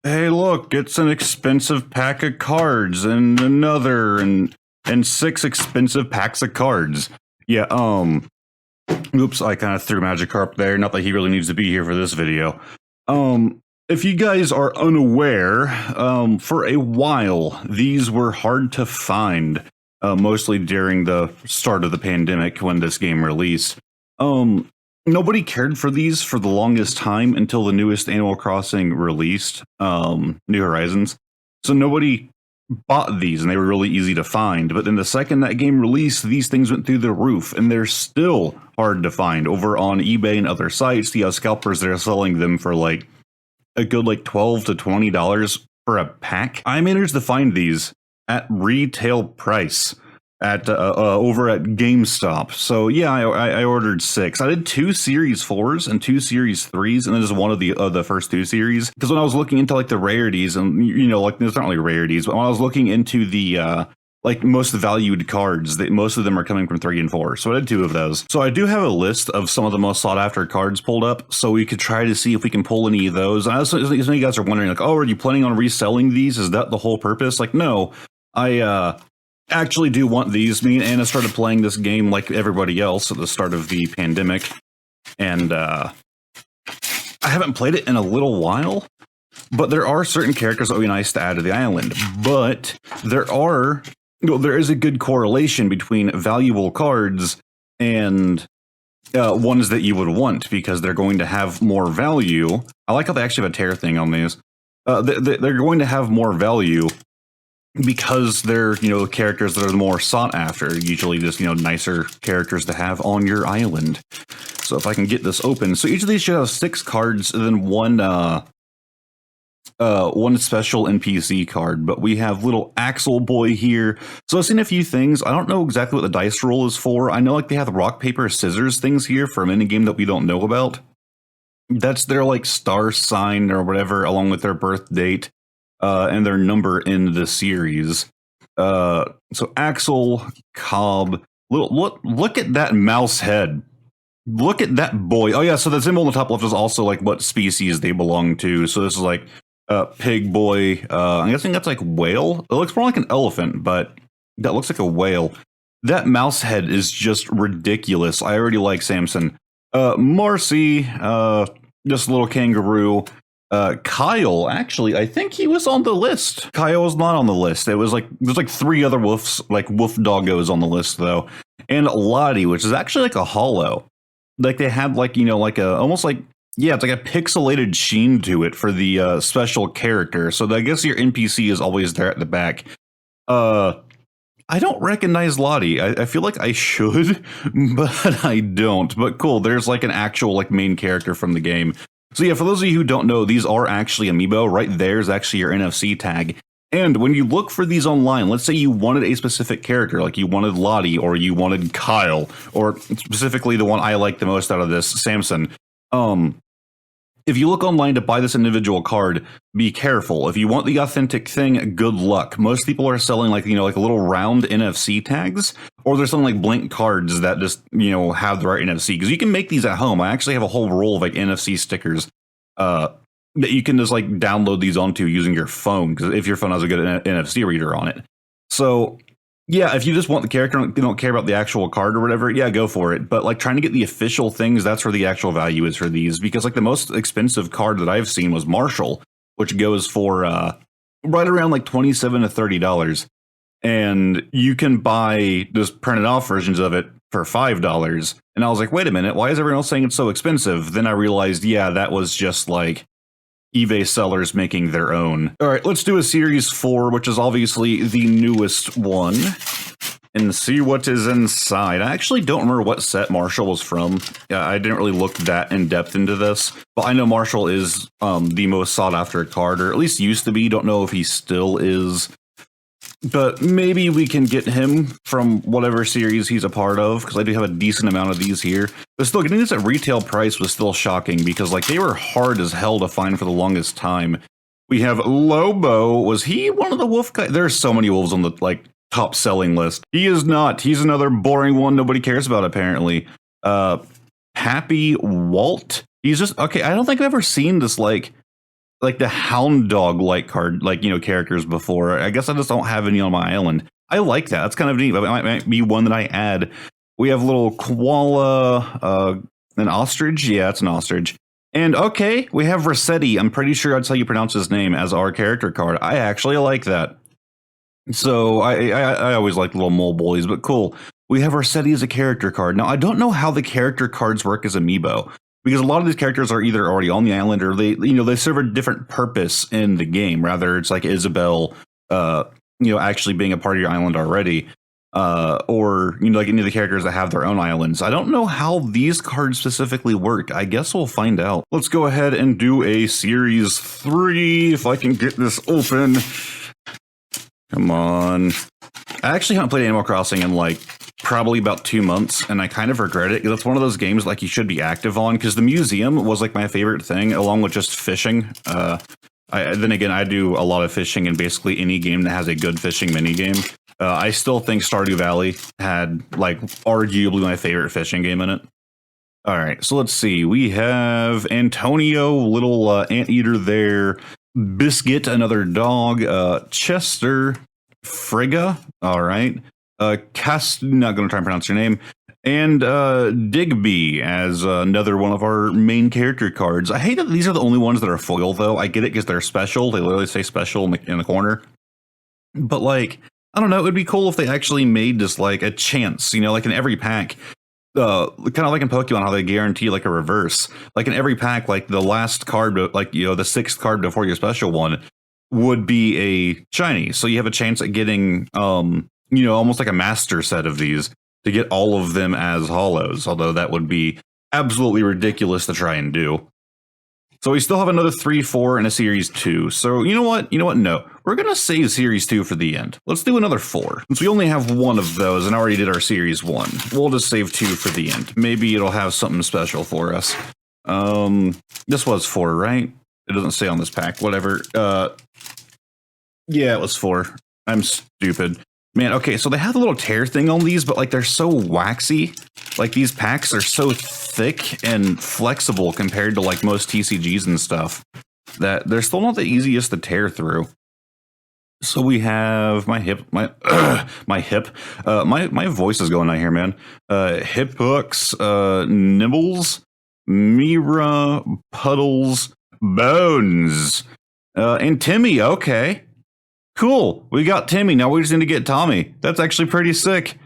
hey, look, it's an expensive pack of cards and another and six expensive packs of cards. Yeah, oops, I kind of threw Magikarp there. Not that he really needs to be here for this video. If you guys are unaware, for a while, these were hard to find, mostly during the start of the pandemic when this game released. Nobody cared for these for the longest time until the newest Animal Crossing released, New Horizons. So nobody bought these and they were really easy to find. But then the second that game released, these things went through the roof and they're still hard to find over on eBay and other sites. The scalpers, they're selling them for like a good like $12 to $20 for a pack. I managed to find these at retail price at over at GameStop. So yeah, I ordered 6. I did 2 Series 4s and 2 Series 3s, and then just one of the first 2 series. Because when I was looking into like the rarities, and you know, like there's not really rarities, but when I was looking into the like most valued cards, most of them are coming from 3 and 4. So I did 2 of those. So I do have a list of some of the most sought after cards pulled up, so we could try to see if we can pull any of those. And some of you guys are wondering, like, oh, are you planning on reselling these? Is that the whole purpose? Like, no, I actually do want these. Me and Anna started playing this game like everybody else at the start of the pandemic, and I haven't played it in a little while, but there are certain characters that would be nice to add to the island. But there is a good correlation between valuable cards and ones that you would want, because they're going to have more value. I like how they actually have a tear thing on these. They're going to have more value because they're, you know, characters that are more sought after, usually just, you know, nicer characters to have on your island. So if I can get this open, so each of these should have 6 cards and then one special NPC card. But we have little Axel Boy here. So I've seen a few things. I don't know exactly what the dice roll is for. I know like they have the rock, paper, scissors things here for a minigame that we don't know about. That's their like star sign or whatever, along with their birth date. And their number in the series. So Axel, Cobb, look at that mouse head. Look at that boy. Oh yeah, so the symbol on the top left is also like what species they belong to. So this is like pig boy. I'm guessing that's like whale. It looks more like an elephant, but that looks like a whale. That mouse head is just ridiculous. I already like Samson. Marcy, this little kangaroo. Kyle, actually, I think he was on the list. Kyle was not on the list. It was like, there's like 3 other wolf doggos on the list though. And Lottie, which is actually like a hollow. Like they had like, you know, like a, almost like, yeah, it's like a pixelated sheen to it for the special character. So I guess your NPC is always there at the back. I don't recognize Lottie. I feel like I should, but I don't. But cool, there's like an actual like main character from the game. So yeah, for those of you who don't know, these are actually amiibo. Right there is actually your NFC tag. And when you look for these online, let's say you wanted a specific character, like you wanted Lottie or you wanted Kyle, or specifically the one I like the most out of this, Samson. If you look online to buy this individual card, be careful. If you want the authentic thing, good luck. Most people are selling like, you know, like little round NFC tags, or they're selling like blank cards that just, you know, have the right NFC. Because you can make these at home. I actually have a whole roll of like NFC stickers that you can just like download these onto using your phone, because if your phone has a good NFC reader on it. So yeah, if you just want the character, you don't care about the actual card or whatever, yeah, go for it. But like trying to get the official things, that's where the actual value is for these. Because like the most expensive card that I've seen was Marshall, which goes for right around like $27 to $30. And you can buy just printed off versions of it for $5. And I was like, wait a minute, why is everyone else saying it's so expensive? Then I realized, yeah, that was just like eBay sellers making their own. All right, let's do a Series 4, which is obviously the newest one, and see what is inside. I actually don't remember what set Marshall was from. I didn't really look that in depth into this, but I know Marshall is the most sought after card, or at least used to be. Don't know if he still is. But maybe we can get him from whatever series he's a part of, because I do have a decent amount of these here. But still, getting this at retail price was still shocking, because like they were hard as hell to find for the longest time. We have Lobo. Was he one of the wolf guys? There's so many wolves on the like top selling list. He is not. He's another boring one nobody cares about, apparently. Happy Walt. He's just, okay, I don't think I've ever seen this like like the hound dog like card, like, characters before. I guess I just don't have any on my island. I like that. That's kind of neat. That might be one that I add. We have little koala, an ostrich. Yeah, it's an ostrich. And okay, we have Rossetti. I'm pretty sure that's how you pronounce his name as our character card. I actually like that. So I always like little mole boys, but cool. We have Rossetti as a character card. Now, I don't know how the character cards work as amiibo, because a lot of these characters are either already on the island or they serve a different purpose in the game. Rather, it's like Isabel, actually being a part of your island already. Or like any of the characters that have their own islands. I don't know how these cards specifically work. I guess we'll find out. Let's go ahead and do a series 3 if I can get this open. Come on. I actually haven't played Animal Crossing in like probably about 2 months, and I kind of regret it. It's one of those games like you should be active on, because the museum was like my favorite thing, along with just fishing. Then again, I do a lot of fishing in basically any game that has a good fishing minigame. I still think Stardew Valley had like arguably my favorite fishing game in it. All right, so let's see. We have Antonio, little anteater there. Biscuit, another dog. Chester, Frigga. All right. Not going to try and pronounce your name. And Digby as another one of our main character cards. I hate that these are the only ones that are foil, though. I get it because they're special. They literally say special in the corner. But like, I don't know. It would be cool if they actually made this like a chance, like in every pack. Kind of like in Pokemon, how they guarantee like a reverse. Like in every pack, like the last card, like the 6th card before your special one would be a shiny. So you have a chance at getting almost like a master set of these to get all of them as hollows. Although that would be absolutely ridiculous to try and do. So we still have another 3, 4, and a Series 2. So you know what? No. We're going to save Series 2 for the end. Let's do another 4. Since we only have one of those and already did our Series 1, we'll just save 2 for the end. Maybe it'll have something special for us. This was 4, right? It doesn't say on this pack. Whatever. Yeah, it was 4. I'm stupid. Man, okay, so they have a little tear thing on these, but like they're so waxy. Like these packs are so thick and flexible compared to like most TCGs and stuff that they're still not the easiest to tear through. So we have my voice is going out here, man. Hip hooks, nibbles, Mira, puddles, bones, and Timmy. Okay. Cool. We got Timmy. Now we just need to get Tommy. That's actually pretty sick.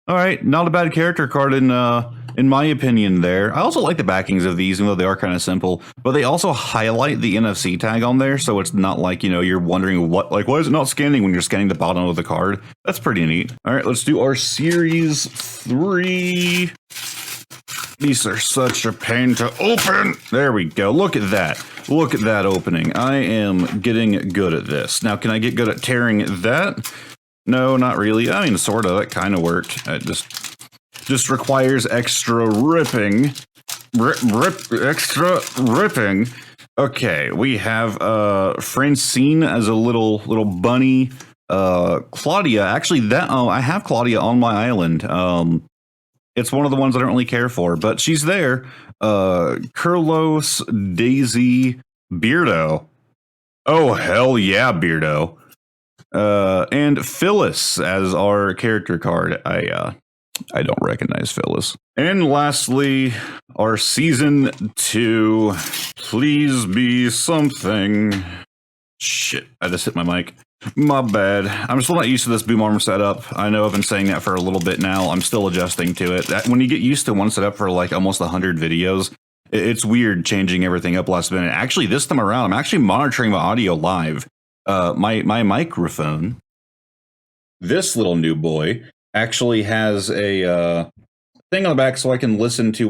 All right. Not a bad character card in my opinion there. I also like the backings of these, even though they are kind of simple. But they also highlight the NFC tag on there, so it's not like, you're wondering why is it not scanning when you're scanning the bottom of the card. That's pretty neat. All right. Let's do our Series 3. These are such a pain to open. There we go. Look at that. Look at that opening. I am getting good at this. Now, can I get good at tearing that? No, not really. I mean, sort of. That kind of worked. It just requires extra ripping. Extra ripping. Okay, we have Francine as a little bunny. Claudia. Actually, I have Claudia on my island. It's one of the ones I don't really care for, but she's there. Curlos, Daisy, Beardo. Oh, hell yeah, Beardo. And Phyllis as our character card. I don't recognize Phyllis. And lastly, our Season 2. Please be something. Shit, I just hit my mic. My bad. I'm still not used to this boom arm setup. I know I've been saying that for a little bit now. I'm still adjusting to it. When you get used to one setup for like almost 100 videos, it's weird changing everything up last minute. Actually, this time around, I'm actually monitoring my audio live. My microphone, this little new boy, actually has a thing on the back so I can listen to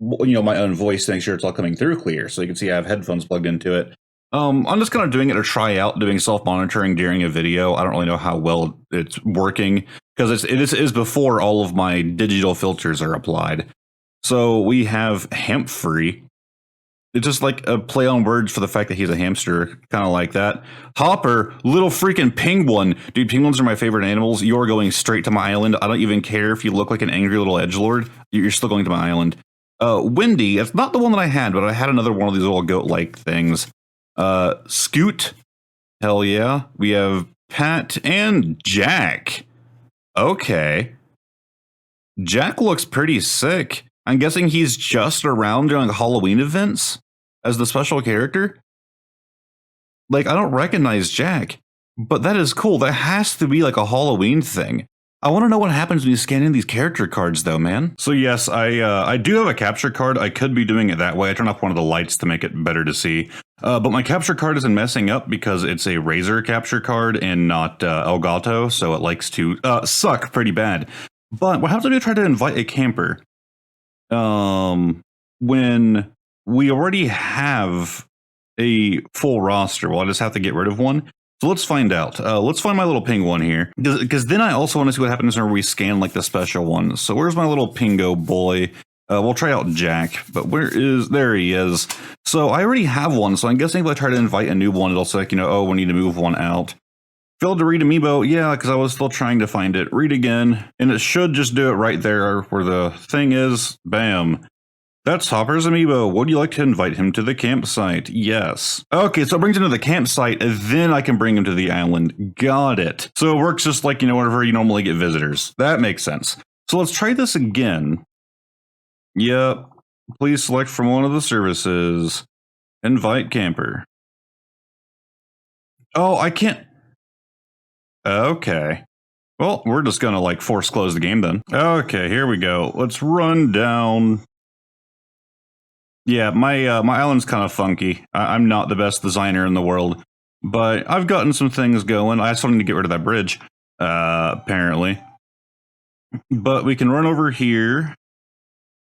my own voice to make sure it's all coming through clear. So you can see I have headphones plugged into it. I'm just kind of doing it to try out doing self-monitoring during a video. I don't really know how well it's working because it is before all of my digital filters are applied. So we have Hamfrey. It's just like a play on words for the fact that he's a hamster, kind of like that. Hopper, little freaking penguin. Dude, penguins are my favorite animals. You're going straight to my island. I don't even care if you look like an angry little edgelord. You're still going to my island. Wendy, it's not the one that I had, but I had another one of these little goat-like things. Scoot. Hell yeah. We have Pat and Jack. Okay. Jack looks pretty sick. I'm guessing he's just around during Halloween events as the special character. Like, I don't recognize Jack, but that is cool. That has to be like a Halloween thing. I want to know what happens when you scan in these character cards, though, man. So yes, I do have a capture card. I could be doing it that way. I turn off one of the lights to make it better to see. But my capture card isn't messing up because it's a Razer capture card and not Elgato, so it likes to suck pretty bad. But what happens if I try to invite a camper? When we already have a full roster, well, I just have to get rid of one. So let's find out. Let's find my little ping one here, because then I also want to see what happens when we scan like the special one. So where's my little pingo boy? We'll try out Jack, but there he is. So I already have one, so I'm guessing if I try to invite a new one, it'll say, like, oh, we need to move one out. Failed to read Amiibo, yeah, because I was still trying to find it. Read again, and it should just do it right there where the thing is. Bam. That's Hopper's Amiibo. Would you like to invite him to the campsite? Yes. Okay, so it brings him to the campsite, and then I can bring him to the island. Got it. So it works just like, whenever you normally get visitors. That makes sense. So let's try this again. Yep. Please select from one of the services. Invite camper. Oh, I can't. Okay. Well, we're just gonna force close the game then. Okay, here we go. Let's run down. Yeah, my island's kind of funky. I'm not the best designer in the world, but I've gotten some things going. I still need to get rid of that bridge, apparently. But we can run over here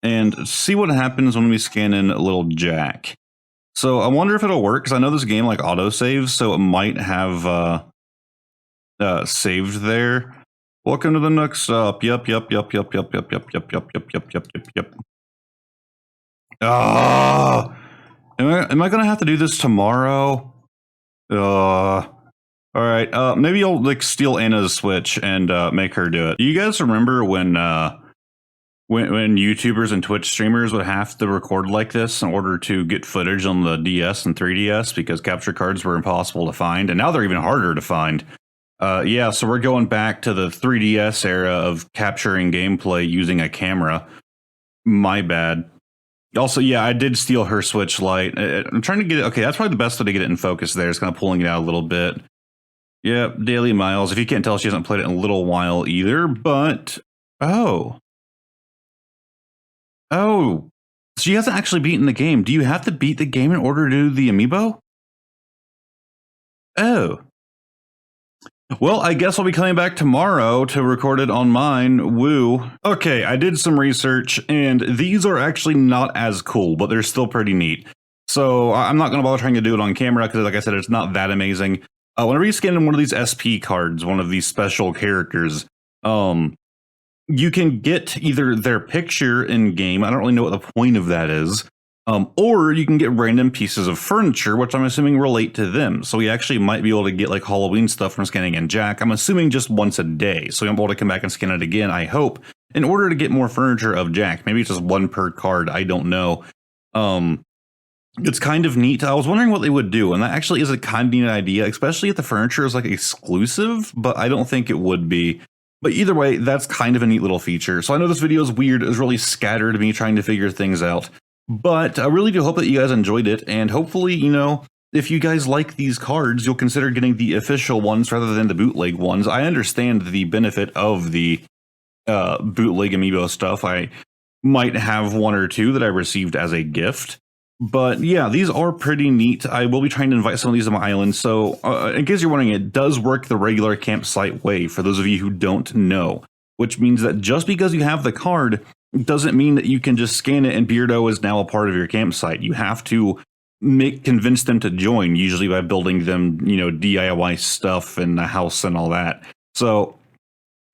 and see what happens when we scan in little Jack. So I wonder if it'll work, because I know this game auto-saves, so it might have saved there. Welcome to the Nook Stop. Yep. Oh, am I gonna have to do this tomorrow? All right. Maybe I'll steal Anna's Switch and make her do it. Do you guys remember when YouTubers and Twitch streamers would have to record like this in order to get footage on the DS and 3DS because capture cards were impossible to find, and now they're even harder to find. Yeah, so we're going back to the 3DS era of capturing gameplay using a camera. My bad. Also, yeah, I did steal her Switch Lite. I'm trying to get it. Okay, that's probably the best way to get it in focus there. It's kind of pulling it out a little bit. Yep, Daily Miles. If you can't tell, she hasn't played it in a little while either, but... Oh, she hasn't actually beaten the game. Do you have to beat the game in order to do the Amiibo? Oh. Well, I guess I'll be coming back tomorrow to record it on mine. Woo. Okay, I did some research, and these are actually not as cool, but they're still pretty neat. So I'm not going to bother trying to do it on camera, because like I said, it's not that amazing. Whenever you scan in one of these SP cards, one of these special characters, you can get either their picture in game. I don't really know what the point of that is. Or you can get random pieces of furniture, which I'm assuming relate to them. So we actually might be able to get Halloween stuff from scanning in Jack. I'm assuming just once a day. So I'm able to come back and scan it again, I hope, in order to get more furniture of Jack. Maybe it's just one per card. I don't know. It's kind of neat. I was wondering what they would do, and that actually is a kind of neat idea, especially if the furniture is exclusive, but I don't think it would be. But either way, that's kind of a neat little feature. So I know this video is weird. It was really scattered, me trying to figure things out. But I really do hope that you guys enjoyed it, and hopefully, if you guys like these cards, you'll consider getting the official ones rather than the bootleg ones. I understand the benefit of the bootleg Amiibo stuff. I might have one or two that I received as a gift. But yeah, these are pretty neat. I will be trying to invite some of these to my island. So in case you're wondering, it does work the regular campsite way, for those of you who don't know. Which means that just because you have the card doesn't mean that you can just scan it and Beardo is now a part of your campsite. You have to convince them to join, usually by building them, DIY stuff and the house and all that. So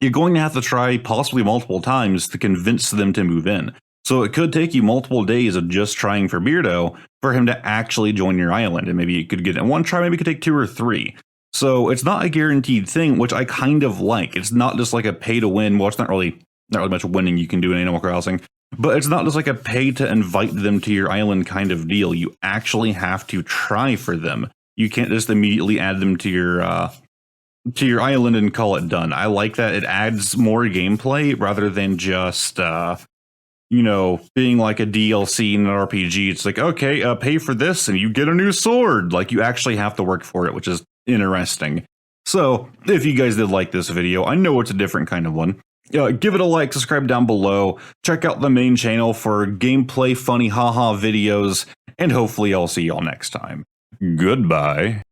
you're going to have to try possibly multiple times to convince them to move in. So it could take you multiple days of just trying for Beardo for him to actually join your island. And maybe you could get it in one try, maybe it could take 2 or 3. So it's not a guaranteed thing, which I kind of like. It's not just like a pay to win. Well, it's not really much winning you can do in Animal Crossing, but it's not just like a pay to invite them to your island kind of deal. You actually have to try for them. You can't just immediately add them to your island and call it done. I like that it adds more gameplay rather than just being like a DLC in an RPG. It's like, okay, pay for this and you get a new sword. Like, you actually have to work for it, which is interesting. So if you guys did like this video, I know it's a different kind of one. Give it a like, subscribe down below, check out the main channel for gameplay, funny haha videos, and hopefully I'll see y'all next time. Goodbye.